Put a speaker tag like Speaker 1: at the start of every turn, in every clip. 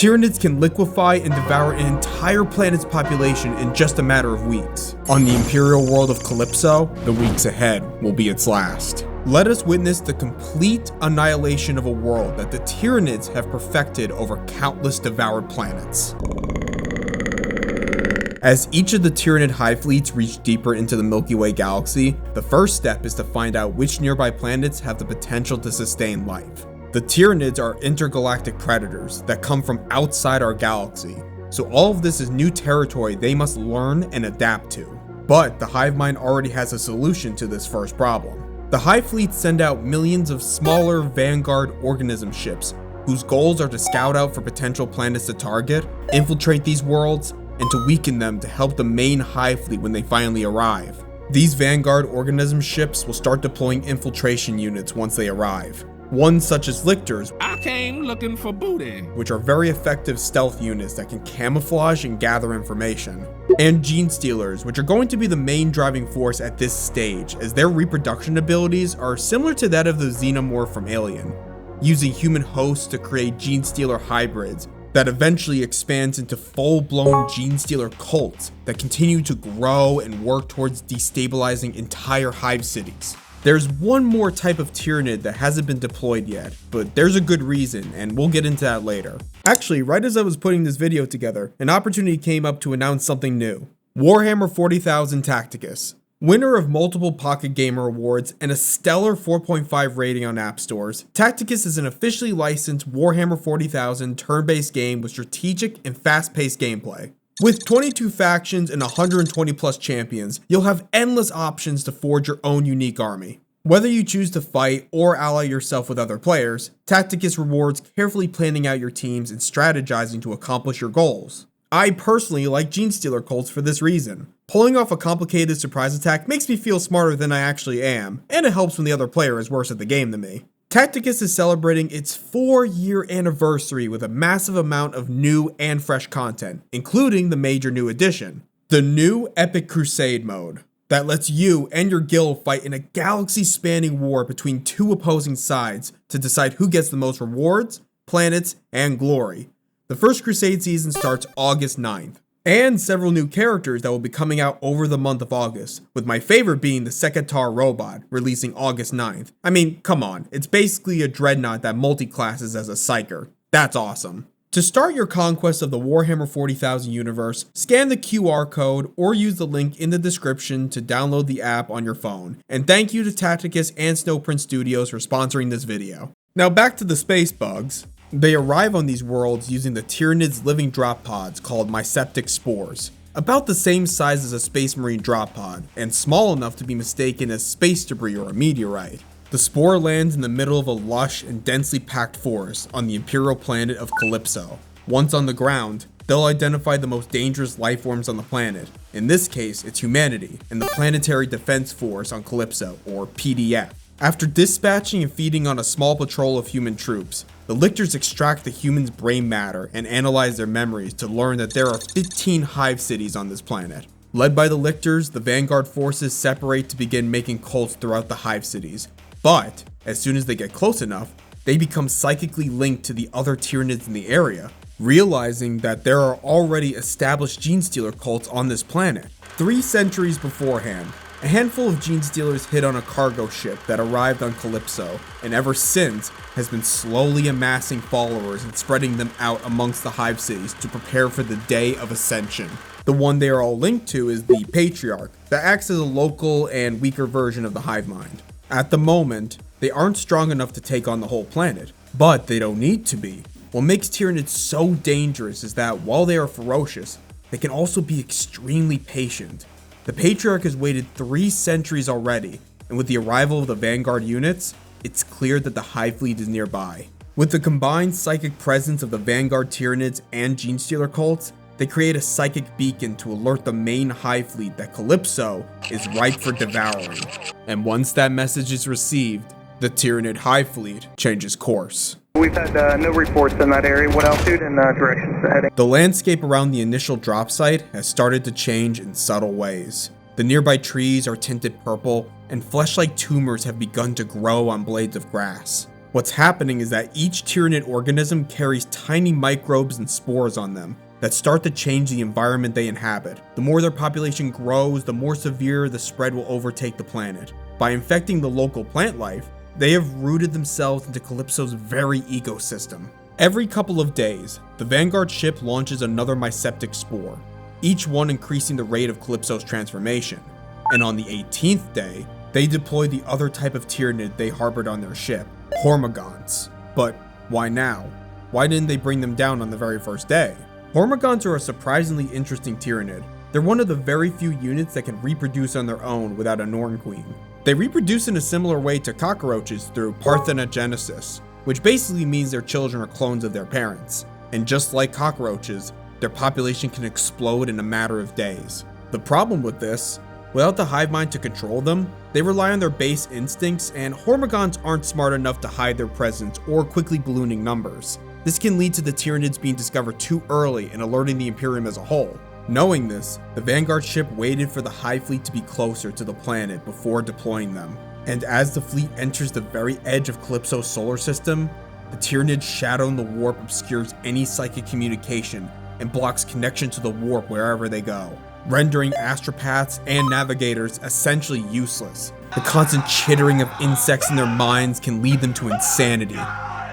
Speaker 1: Tyranids can liquefy and devour an entire planet's population in just a matter of weeks. On the Imperial world of Calypso, the weeks ahead will be its last. Let us witness the complete annihilation of a world that the Tyranids have perfected over countless devoured planets. As each of the Tyranid hive fleets reach deeper into the Milky Way galaxy, the first step is to find out which nearby planets have the potential to sustain life. The Tyranids are intergalactic predators that come from outside our galaxy, so all of this is new territory they must learn and adapt to. But the hive mind already has a solution to this first problem. The hive fleets send out millions of smaller vanguard organism ships whose goals are to scout out for potential planets to target, infiltrate these worlds, and to weaken them to help the main hive fleet when they finally arrive. These vanguard organism ships will start deploying infiltration units once they arrive. Ones such as lictors,
Speaker 2: I came looking for booty,
Speaker 1: which are very effective stealth units that can camouflage and gather information, and gene stealers, which are going to be the main driving force at this stage, as their reproduction abilities are similar to that of the xenomorph from Alien, using human hosts to create gene stealer hybrids that eventually expands into full-blown gene stealer cults that continue to grow and work towards destabilizing entire hive cities. There's one more type of Tyranid that hasn't been deployed yet, but there's a good reason, and we'll get into that later. Actually, right as I was putting this video together, an opportunity came up to announce something new. Warhammer 40,000 Tacticus. Winner of multiple Pocket Gamer awards and a stellar 4.5 rating on app stores, Tacticus is an officially licensed Warhammer 40,000 turn-based game with strategic and fast-paced gameplay. With 22 factions and 120 plus champions, you'll have endless options to forge your own unique army. Whether you choose to fight or ally yourself with other players, Tacticus rewards carefully planning out your teams and strategizing to accomplish your goals. I personally like Gene Stealer cults for this reason. Pulling off a complicated surprise attack makes me feel smarter than I actually am, and it helps when the other player is worse at the game than me. Tacticus is celebrating its 4-year anniversary with a massive amount of new and fresh content, including the major new addition, the new Epic Crusade mode, that lets you and your guild fight in a galaxy-spanning war between two opposing sides to decide who gets the most rewards, planets, and glory. The first Crusade season starts August 9th, and several new characters that will be coming out over the month of August, with my favorite being the Secatar robot, releasing August 9th. I mean, come on, it's basically a dreadnought that multi-classes as a psyker. That's awesome. To start your conquest of the Warhammer 40,000 universe, scan the QR code or use the link in the description to download the app on your phone. And thank you to Tacticus and Snowprint Studios for sponsoring this video. Now back to the space bugs. They arrive on these worlds using the Tyranids' living drop pods called Myceptic spores, about the same size as a Space Marine drop pod, and small enough to be mistaken as space debris or a meteorite. The spore lands in the middle of a lush and densely packed forest on the Imperial planet of Calypso. Once on the ground, they'll identify the most dangerous life forms on the planet. In this case, it's humanity and the Planetary Defense Force on Calypso, or PDF. After dispatching and feeding on a small patrol of human troops, the lictors extract the humans' brain matter and analyze their memories to learn that there are 15 hive cities on this planet. Led by the lictors, the vanguard forces separate to begin making cults throughout the hive cities. But, as soon as they get close enough, they become psychically linked to the other Tyranids in the area, realizing that there are already established Gene Stealer cults on this planet. 3 centuries beforehand, a handful of Gene Stealers hit on a cargo ship that arrived on Calypso, and ever since has been slowly amassing followers and spreading them out amongst the hive cities to prepare for the Day of Ascension. The one they are all linked to is the Patriarch, that acts as a local and weaker version of the hive mind. At the moment, they aren't strong enough to take on the whole planet, but they don't need to be. What makes Tyranids so dangerous is that while they are ferocious, they can also be extremely patient. The Patriarch has waited 3 centuries already, and with the arrival of the Vanguard units, it's clear that the Hive Fleet is nearby. With the combined psychic presence of the Vanguard Tyranids and Gene Stealer cults, they create a psychic beacon to alert the main Hive Fleet that Calypso is ripe for devouring. And once that message is received, the Tyranid Hive Fleet changes course.
Speaker 3: We've had no reports in that area. What altitude and directions heading?
Speaker 1: The landscape around the initial drop site has started to change in subtle ways. The nearby trees are tinted purple, and flesh-like tumors have begun to grow on blades of grass. What's happening is that each Tyranid organism carries tiny microbes and spores on them that start to change the environment they inhabit. The more their population grows, the more severe the spread will overtake the planet. By infecting the local plant life, they have rooted themselves into Calypso's very ecosystem. Every couple of days, the Vanguard ship launches another myceptic spore, each one increasing the rate of Calypso's transformation. And on the 18th day, they deploy the other type of Tyranid they harbored on their ship, Hormagaunts. But why now? Why didn't they bring them down on the very first day? Hormagaunts are a surprisingly interesting Tyranid. They're one of the very few units that can reproduce on their own without a Norn Queen. They reproduce in a similar way to cockroaches through parthenogenesis, which basically means their children are clones of their parents. And just like cockroaches, their population can explode in a matter of days. The problem with this, without the hive mind to control them, they rely on their base instincts, and Hormagaunts aren't smart enough to hide their presence or quickly ballooning numbers. This can lead to the Tyranids being discovered too early and alerting the Imperium as a whole. Knowing this, the Vanguard ship waited for the Hive fleet to be closer to the planet before deploying them. And as the fleet enters the very edge of Calypso's solar system, the Tyranid's shadow in the warp obscures any psychic communication and blocks connection to the warp wherever they go, rendering astropaths and navigators essentially useless. The constant chittering of insects in their minds can lead them to insanity,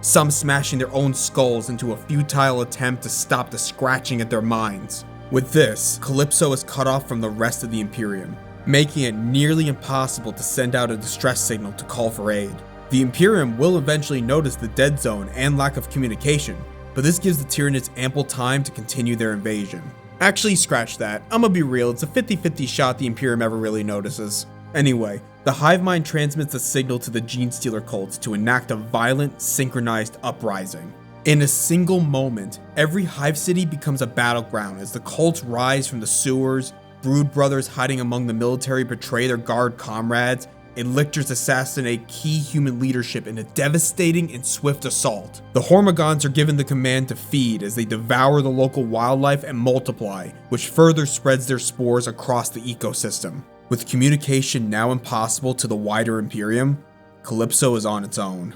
Speaker 1: some smashing their own skulls into a futile attempt to stop the scratching at their minds. With this, Calypso is cut off from the rest of the Imperium, making it nearly impossible to send out a distress signal to call for aid. The Imperium will eventually notice the dead zone and lack of communication, but this gives the Tyranids ample time to continue their invasion. Actually, scratch that. I'ma be real, it's a 50-50 shot the Imperium ever really notices. Anyway, the hive mind transmits a signal to the Gene Stealer cults to enact a violent, synchronized uprising. In a single moment, every hive city becomes a battleground as the cults rise from the sewers, brood brothers hiding among the military betray their guard comrades, and lictors assassinate key human leadership in a devastating and swift assault. The Hormagaunts are given the command to feed as they devour the local wildlife and multiply, which further spreads their spores across the ecosystem. With communication now impossible to the wider Imperium, Calypso is on its own.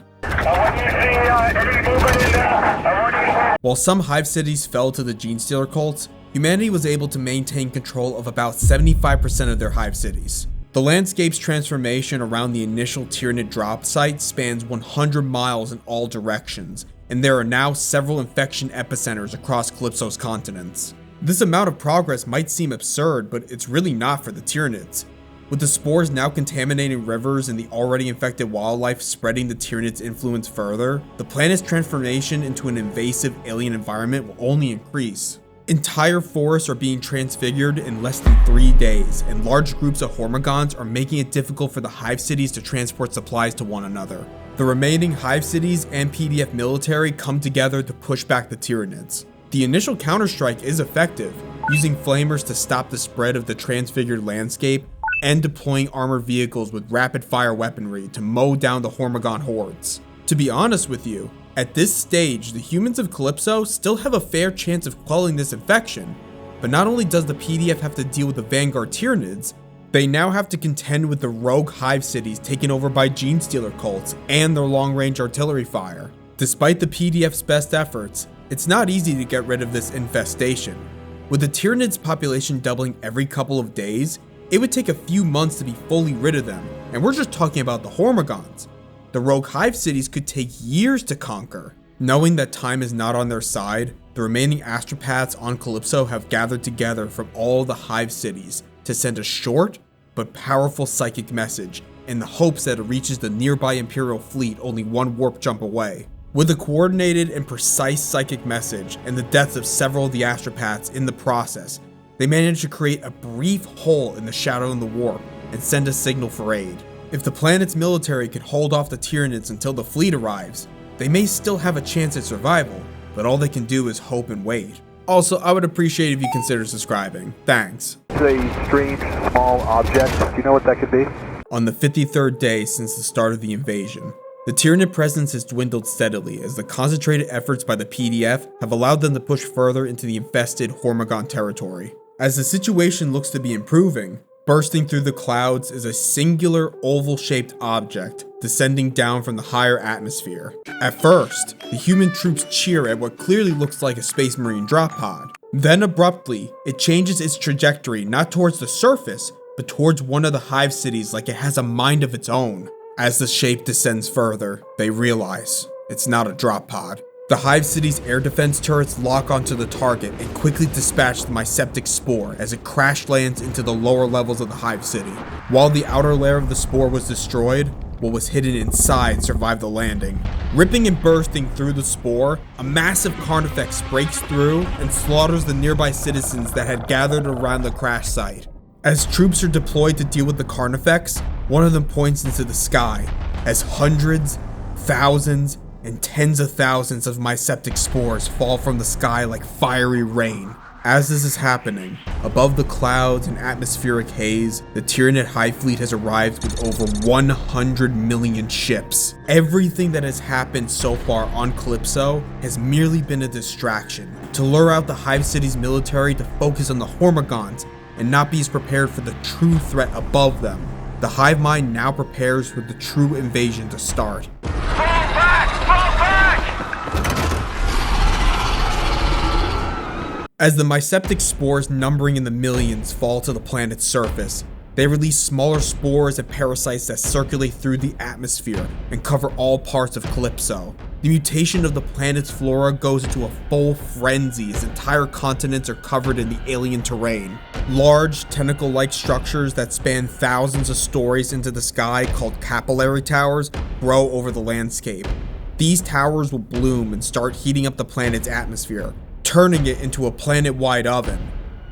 Speaker 1: While some hive cities fell to the Gene Stealer cults, humanity was able to maintain control of about 75% of their hive cities. The landscape's transformation around the initial Tyranid drop site spans 100 miles in all directions, and there are now several infection epicenters across Calypso's continents. This amount of progress might seem absurd, but it's really not for the Tyranids. With the spores now contaminating rivers and the already infected wildlife spreading the Tyranids' influence further, the planet's transformation into an invasive alien environment will only increase. Entire forests are being transfigured in less than 3 days, and large groups of Hormagaunts are making it difficult for the hive cities to transport supplies to one another. The remaining hive cities and PDF military come together to push back the Tyranids. The initial counterstrike is effective, using flamers to stop the spread of the transfigured landscape and deploying armored vehicles with rapid-fire weaponry to mow down the Hormagaunt hordes. To be honest with you, at this stage, the humans of Calypso still have a fair chance of quelling this infection, but not only does the PDF have to deal with the Vanguard Tyranids, they now have to contend with the rogue hive cities taken over by Gene Stealer cults and their long-range artillery fire. Despite the PDF's best efforts, it's not easy to get rid of this infestation. With the Tyranids' population doubling every couple of days, it would take a few months to be fully rid of them, and we're just talking about the Hormagaunts. The rogue hive cities could take years to conquer. Knowing that time is not on their side, the remaining astropaths on Calypso have gathered together from all the hive cities to send a short but powerful psychic message in the hopes that it reaches the nearby Imperial fleet only one warp jump away. With a coordinated and precise psychic message and the deaths of several of the astropaths in the process, they managed to create a brief hole in the shadow in the warp and send a signal for aid. If the planet's military can hold off the Tyranids until the fleet arrives, they may still have a chance at survival, but all they can do is hope and wait. Also, I would appreciate if you consider subscribing. Thanks.
Speaker 4: It's a strange, small object. Do you know what that could be?
Speaker 1: On the 53rd day since the start of the invasion, the Tyranid presence has dwindled steadily as the concentrated efforts by the PDF have allowed them to push further into the infested Hormagaunt territory. As the situation looks to be improving, bursting through the clouds is a singular oval-shaped object descending down from the higher atmosphere. At first, the human troops cheer at what clearly looks like a Space Marine drop pod. Then abruptly, it changes its trajectory not towards the surface, but towards one of the hive cities like it has a mind of its own. As the shape descends further, they realize it's not a drop pod. The hive city's air defense turrets lock onto the target and quickly dispatch the Myceptic spore as it crash lands into the lower levels of the hive city. While the outer layer of the spore was destroyed, what was hidden inside survived the landing. Ripping and bursting through the spore, a massive Carnifex breaks through and slaughters the nearby citizens that had gathered around the crash site. As troops are deployed to deal with the Carnifex, one of them points into the sky as hundreds, thousands, and tens of thousands of Myceptic spores fall from the sky like fiery rain. As this is happening, above the clouds and atmospheric haze, the Tyranid Hive Fleet has arrived with over 100 million ships. Everything that has happened so far on Calypso has merely been a distraction to lure out the Hive City's military to focus on the Hormigons and not be as prepared for the true threat above them. The Hive Mind now prepares for the true invasion to start. As the Myceptic spores numbering in the millions fall to the planet's surface, they release smaller spores and parasites that circulate through the atmosphere and cover all parts of Calypso. The mutation of the planet's flora goes into a full frenzy as entire continents are covered in the alien terrain. Large, tentacle-like structures that span thousands of stories into the sky called capillary towers grow over the landscape. These towers will bloom and start heating up the planet's atmosphere, turning it into a planet-wide oven.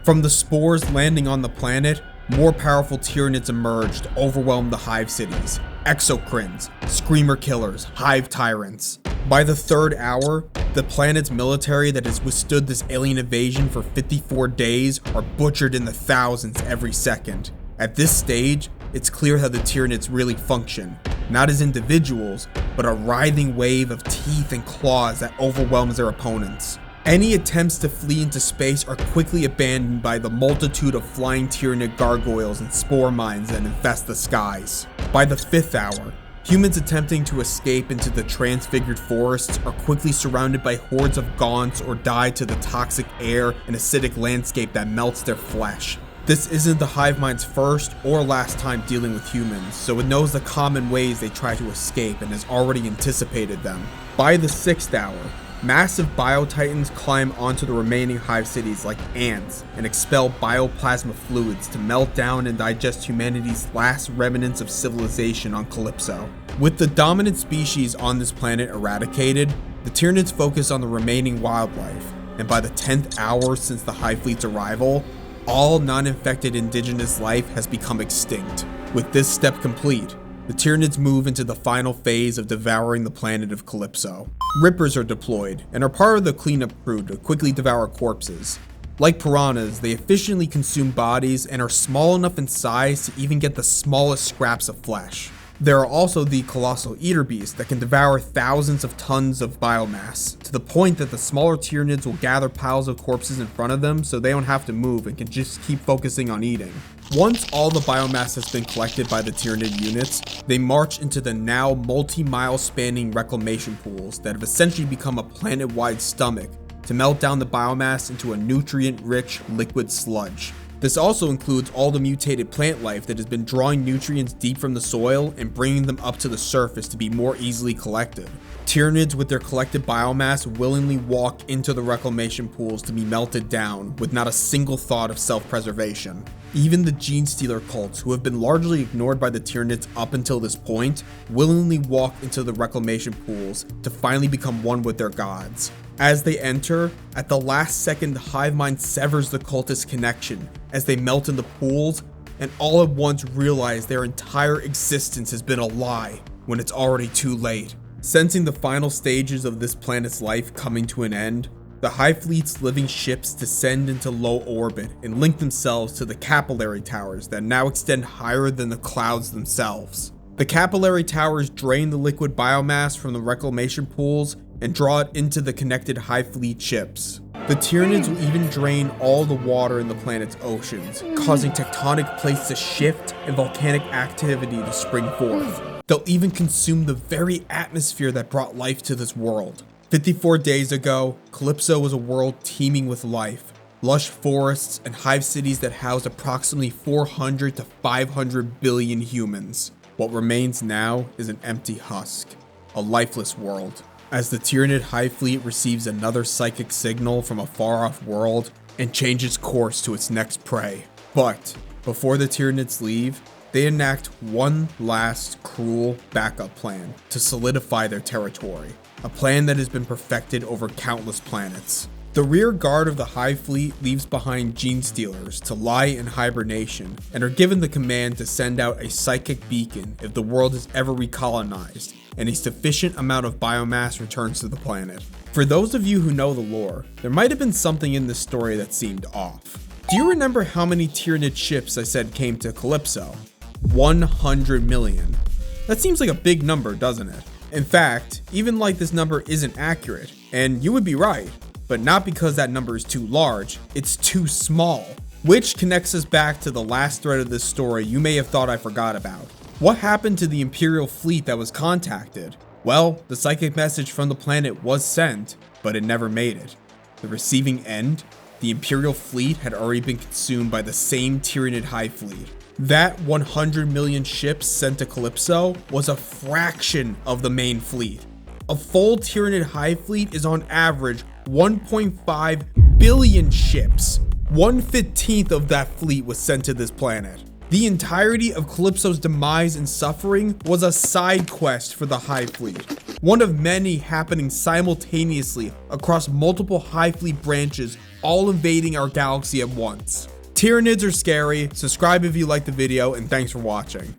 Speaker 1: From the spores landing on the planet, more powerful Tyranids emerge to overwhelm the hive cities. Exocrines, screamer killers, hive tyrants. By the third hour, the planet's military that has withstood this alien invasion for 54 days are butchered in the thousands every second. At this stage, it's clear how the Tyranids really function, not as individuals, but a writhing wave of teeth and claws that overwhelms their opponents. Any attempts to flee into space are quickly abandoned by the multitude of flying Tyranid gargoyles and spore mines that infest the skies. By the 5th hour, humans attempting to escape into the transfigured forests are quickly surrounded by hordes of gaunts or die to the toxic air and acidic landscape that melts their flesh. This isn't the hive mind's first or last time dealing with humans, so it knows the common ways they try to escape and has already anticipated them. By the 6th hour, massive biotitans climb onto the remaining hive cities like ants and expel bioplasma fluids to melt down and digest humanity's last remnants of civilization on Calypso. With the dominant species on this planet eradicated, the Tyranids focus on the remaining wildlife, and by the 10th hour since the Hive Fleet's arrival, all non-infected indigenous life has become extinct. With this step complete, the Tyranids move into the final phase of devouring the planet of Calypso. Rippers are deployed and are part of the cleanup crew to quickly devour corpses. Like piranhas, they efficiently consume bodies and are small enough in size to even get the smallest scraps of flesh. There are also the colossal eater beasts that can devour thousands of tons of biomass, to the point that the smaller Tyranids will gather piles of corpses in front of them so they don't have to move and can just keep focusing on eating. Once all the biomass has been collected by the Tyranid units, they march into the now multi-mile spanning reclamation pools that have essentially become a planet-wide stomach to melt down the biomass into a nutrient-rich liquid sludge. This also includes all the mutated plant life that has been drawing nutrients deep from the soil and bringing them up to the surface to be more easily collected. Tyranids with their collected biomass willingly walk into the reclamation pools to be melted down with not a single thought of self-preservation. Even the Gene Stealer cults, who have been largely ignored by the Tyranids up until this point, willingly walk into the reclamation pools to finally become one with their gods. As they enter, at the last second the hive mind severs the cultist connection as they melt in the pools and all at once realize their entire existence has been a lie when it's already too late. Sensing the final stages of this planet's life coming to an end, the Hive Fleet's living ships descend into low orbit and link themselves to the capillary towers that now extend higher than the clouds themselves. The capillary towers drain the liquid biomass from the reclamation pools and draw it into the connected Hive Fleet ships. The Tyranids will even drain all the water in the planet's oceans, causing tectonic plates to shift and volcanic activity to spring forth. The They'll even consume the very atmosphere that brought life to this world. 54 days ago, Calypso was a world teeming with life. Lush forests and hive cities that housed approximately 400 to 500 billion humans. What remains now is an empty husk, a lifeless world. As the Tyranid hive fleet receives another psychic signal from a far-off world and changes course to its next prey. But before the Tyranids leave, they enact one last cruel backup plan to solidify their territory, a plan that has been perfected over countless planets. The rear guard of the Hive Fleet leaves behind gene stealers to lie in hibernation and are given the command to send out a psychic beacon if the world is ever recolonized and a sufficient amount of biomass returns to the planet. For those of you who know the lore, there might have been something in this story that seemed off. Do you remember how many Tyranid ships I said came to Calypso? 100 million. That seems like a big number, doesn't it? In fact, even like this number isn't accurate, and you would be right. But not because that number is too large, it's too small. Which connects us back to the last thread of this story you may have thought I forgot about. What happened to the Imperial fleet that was contacted? Well, the psychic message from the planet was sent, but it never made it. The receiving end? The Imperial fleet had already been consumed by the same Tyranid hive fleet. That 100 million ships sent to Calypso was a fraction of the main fleet. A full Tyranid hive fleet is on average 1.5 billion ships. 1/15 of that fleet was sent to this planet. The entirety of Calypso's demise and suffering was a side quest for the Hive Fleet, one of many happening simultaneously across multiple Hive Fleet branches, all invading our galaxy at once. Tyranids are scary, subscribe if you liked the video, and thanks for watching.